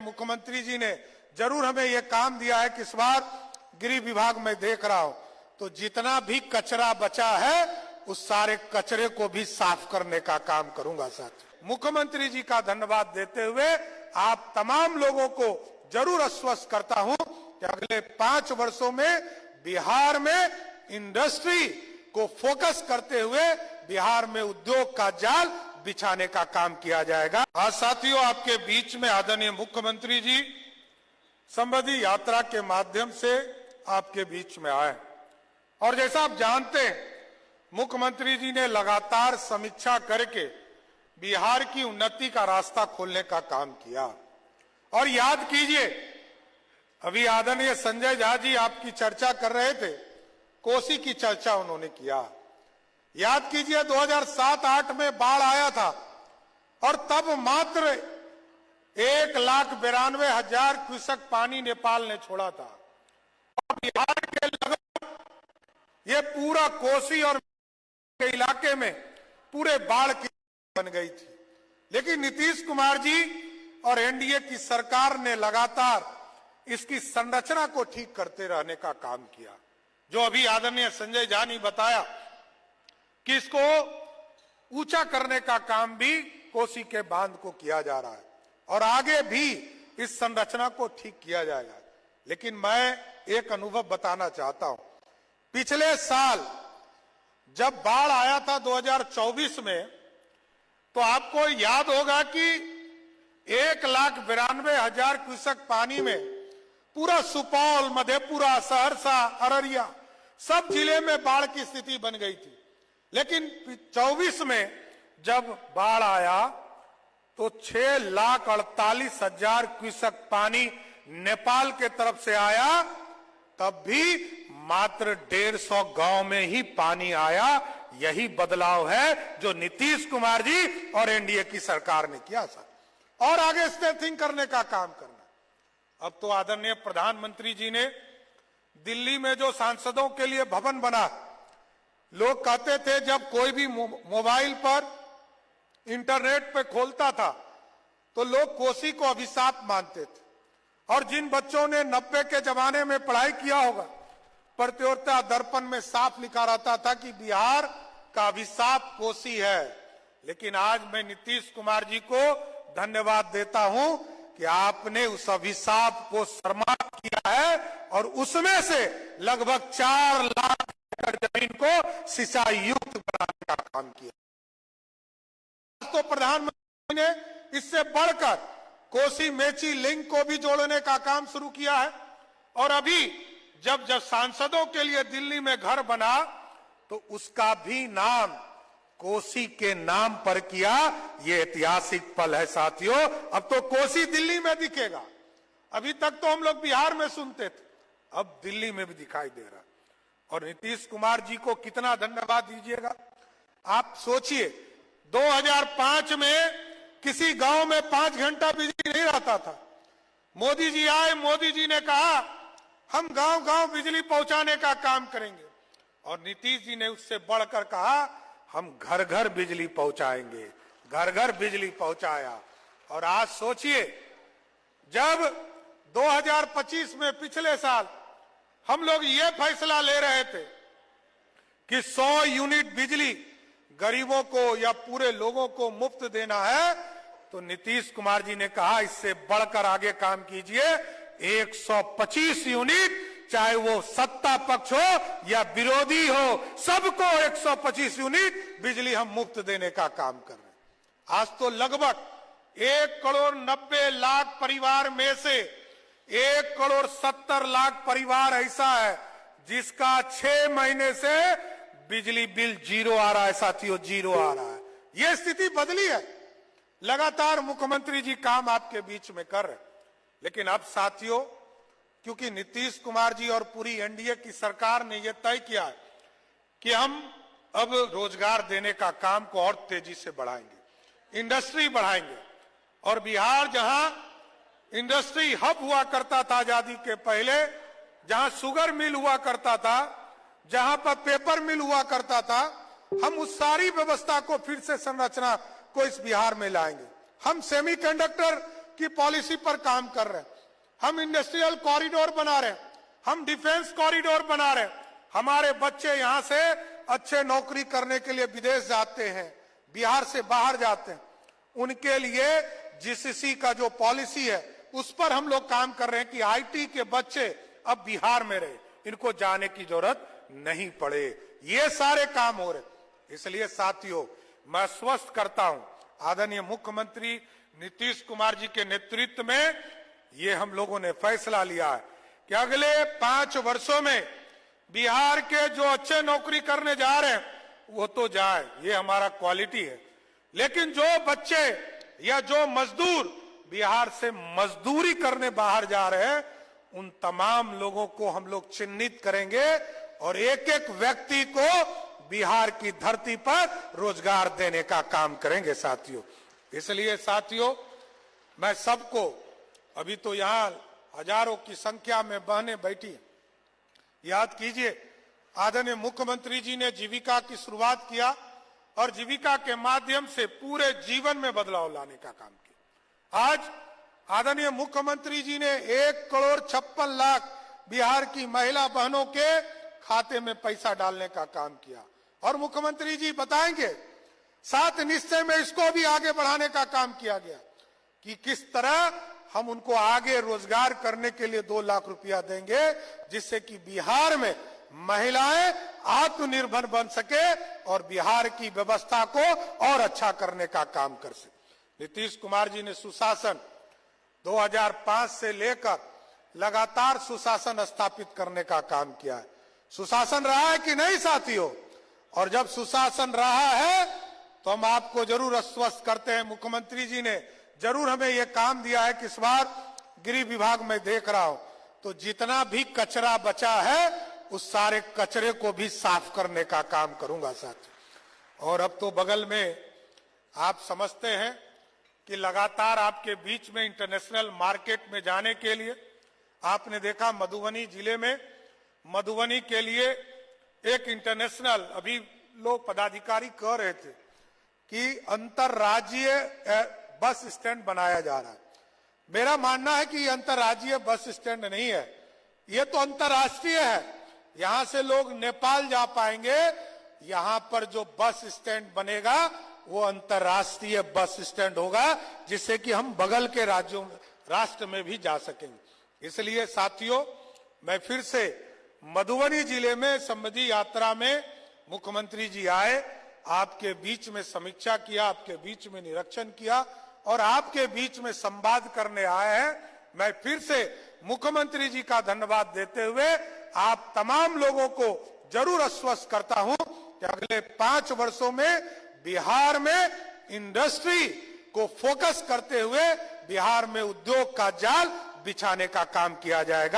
मुख्यमंत्री जी ने जरूर हमें यह काम दिया है कि इस बार गृह विभाग में देख रहा हूं तो जितना भी कचरा बचा है उस सारे कचरे को भी साफ करने का काम करूंगा। साथ मुख्यमंत्री जी का धन्यवाद देते हुए आप तमाम लोगों को जरूर आश्वस्त करता हूं कि अगले 5 वर्षों में बिहार में इंडस्ट्री को फोकस करते हुए बिहार में उद्योग का जाल बिछाने का काम किया जाएगा। आज साथियों, आपके बीच में आदरणीय मुख्यमंत्री जी संबंधी यात्रा के माध्यम से आपके बीच में आए और जैसा आप जानते हैं मुख्यमंत्री जी ने लगातार समीक्षा करके बिहार की उन्नति का रास्ता खोलने का काम किया। और याद कीजिए, अभी आदरणीय संजय झा जी आपकी चर्चा कर रहे थे, कोसी की चर्चा उन्होंने किया। याद कीजिए 2007-8 में बाढ़ आया था और तब मात्र 1,92,000 क्यूसेक पानी नेपाल ने छोड़ा था और बिहार के लगभग ये पूरा कोसी और के इलाके में पूरे बाढ़ की बन गई थी। लेकिन नीतीश कुमार जी और एनडीए की सरकार ने लगातार इसकी संरचना को ठीक करते रहने का काम किया। जो अभी आदरणीय संजय झा ने बताया कि इसको ऊंचा करने का काम भी कोसी के बांध को किया जा रहा है और आगे भी इस संरचना को ठीक किया जाएगा। लेकिन मैं एक अनुभव बताना चाहता हूं। पिछले साल जब बाढ़ आया था 2024 में, तो आपको याद होगा कि 1,92,000 क्यूसेक पानी में पूरा सुपौल, मधेपुरा, सहरसा, अररिया सब जिले में बाढ़ की स्थिति बन गई थी। लेकिन 24 में जब बाढ़ आया तो 6,48,000 क्यूसेक पानी नेपाल के तरफ से आया, तब भी मात्र 150 गांव में ही पानी आया। यही बदलाव है जो नीतीश कुमार जी और एनडीए की सरकार ने किया सर। और आगे स्ट्रेथिंग करने का काम करना। अब तो आदरणीय प्रधानमंत्री जी ने दिल्ली में जो सांसदों के लिए भवन बना, लोग कहते थे जब कोई भी मोबाइल पर इंटरनेट पे खोलता था तो लोग कोसी को अभिशाप मानते थे। और जिन बच्चों ने 90 के जमाने में पढ़ाई किया होगा, प्रतियोगिता दर्पण में साफ लिखा रहता था कि बिहार का अभिशाप कोसी है। लेकिन आज मैं नीतीश कुमार जी को धन्यवाद देता हूं कि आपने उस अभिशाप को समाप्त किया है और उसमें से लगभग 4 लाख एकड़ जमीन को सिंचाई युक्त बनाने का काम किया। तो प्रधानमंत्री ने इससे बढ़कर कोसी मेची लिंक को भी जोड़ने का काम शुरू किया है। और अभी जब सांसदों के लिए दिल्ली में घर बना तो उसका भी नाम कोसी के नाम पर किया। ये ऐतिहासिक पल है साथियों। अब तो कोसी दिल्ली में दिखेगा। अभी तक तो हम लोग बिहार में सुनते थे, अब दिल्ली में भी दिखाई दे रहा। और नीतीश कुमार जी को कितना धन्यवाद दीजिएगा। आप सोचिए 2005 में किसी गांव में 5 घंटा बिजली नहीं रहता था। मोदी जी आए, मोदी जी ने कहा हम गांव गांव बिजली पहुंचाने का काम करेंगे और नीतीश जी ने उससे बढ़कर कहा हम घर घर बिजली पहुंचाएंगे। घर घर बिजली पहुंचाया। और आज सोचिए जब 2025 में पिछले साल हम लोग ये फैसला ले रहे थे कि 100 यूनिट बिजली गरीबों को या पूरे लोगों को मुफ्त देना है, तो नीतीश कुमार जी ने कहा इससे बढ़कर आगे काम कीजिए। 125 यूनिट, चाहे वो सत्ता पक्ष हो या विरोधी हो, सबको 125 यूनिट बिजली हम मुफ्त देने का काम कर रहे हैं। आज तो लगभग 1,90,00,000 परिवार में से 1,70,00,000 परिवार ऐसा है जिसका 6 महीने से बिजली बिल जीरो आ रहा है। साथियों, जीरो आ रहा है। यह स्थिति बदली है। लगातार मुख्यमंत्री जी काम आपके बीच में कर रहे। लेकिन अब साथियों, क्योंकि नीतीश कुमार जी और पूरी एनडीए की सरकार ने यह तय किया है कि हम अब रोजगार देने का काम को और तेजी से बढ़ाएंगे, इंडस्ट्री बढ़ाएंगे। और बिहार जहां इंडस्ट्री हब हुआ करता था आजादी के पहले, जहां शुगर मिल हुआ करता था, जहां पर पेपर मिल हुआ करता था, हम उस सारी व्यवस्था को फिर से संरचना को इस बिहार में लाएंगे। हम सेमीकंडक्टर की पॉलिसी पर काम कर रहे हैं, हम इंडस्ट्रियल कॉरिडोर बना रहे हैं, हम डिफेंस कॉरिडोर बना रहे हैं। हमारे बच्चे यहां से अच्छे नौकरी करने के लिए विदेश जाते हैं, बिहार से बाहर जाते हैं, उनके लिए जीसीसी का जो पॉलिसी है उस पर हम लोग काम कर रहे हैं कि आईटी के बच्चे अब बिहार में रहे, इनको जाने की जरूरत नहीं पड़े। ये सारे काम हो रहे। इसलिए साथियों, मैं स्वस्थ करता हूं आदरणीय मुख्यमंत्री नीतीश कुमार जी के नेतृत्व में ये हम लोगों ने फैसला लिया है कि अगले 5 वर्षों में बिहार के जो अच्छे नौकरी करने जा रहे हैं वो तो जाए, ये हमारा क्वालिटी है, लेकिन जो बच्चे या जो मजदूर बिहार से मजदूरी करने बाहर जा रहे हैं उन तमाम लोगों को हम लोग चिन्हित करेंगे और एक एक व्यक्ति को बिहार की धरती पर रोजगार देने का काम करेंगे साथियों। इसलिए साथियों, मैं सबको, अभी तो यहां हजारों की संख्या में बहनें बैठी हैं, याद कीजिए आदरणीय मुख्यमंत्री जी ने जीविका की शुरुआत किया और जीविका के माध्यम से पूरे जीवन में बदलाव लाने का काम किया। आज आदरणीय मुख्यमंत्री जी ने 1,56,00,000 बिहार की महिला बहनों के खाते में पैसा डालने का काम किया और मुख्यमंत्री जी बताएंगे 7 निश्चय में इसको भी आगे बढ़ाने का काम किया गया कि किस तरह हम उनको आगे रोजगार करने के लिए 2 लाख रुपया देंगे, जिससे कि बिहार में महिलाएं आत्मनिर्भर बन सके और बिहार की व्यवस्था को और अच्छा करने का काम कर सके। नीतीश कुमार जी ने सुशासन 2005 से लेकर लगातार सुशासन स्थापित करने का काम किया है। सुशासन रहा है कि नहीं साथियों? और जब सुशासन रहा है तो हम आपको जरूर आश्वस्त करते हैं, मुख्यमंत्री जी ने जरूर हमें यह काम दिया है कि इस बार गृह विभाग में देख रहा हूं तो जितना भी कचरा बचा है उस सारे कचरे को भी साफ करने का काम करूंगा साथियों। और अब तो बगल में आप समझते हैं कि लगातार आपके बीच में इंटरनेशनल मार्केट में जाने के लिए आपने देखा मधुबनी जिले में, मधुबनी के लिए एक इंटरनेशनल, अभी लोग पदाधिकारी कह रहे थे कि अंतरराज्यीय बस स्टैंड बनाया जा रहा है। मेरा मानना है कि ये अंतरराज्यीय बस स्टैंड नहीं है, ये तो अंतरराष्ट्रीय है। यहां से लोग नेपाल जा पाएंगे, यहां पर जो बस स्टैंड बनेगा वो अंतरराष्ट्रीय बस स्टैंड होगा, जिससे कि हम बगल के राज्यों राष्ट्र में भी जा सकेंगे। इसलिए साथियों, मैं फिर से मधुबनी जिले में समृद्धि यात्रा में मुख्यमंत्री जी आए, आपके बीच में समीक्षा किया, आपके बीच में निरीक्षण किया और आपके बीच में संवाद करने आए हैं। मैं फिर से मुख्यमंत्री जी का धन्यवाद देते हुए आप तमाम लोगों को जरूर आश्वस्त करता हूं कि अगले 5 वर्षों में बिहार में इंडस्ट्री को फोकस करते हुए बिहार में उद्योग का जाल बिछाने का काम किया जाएगा।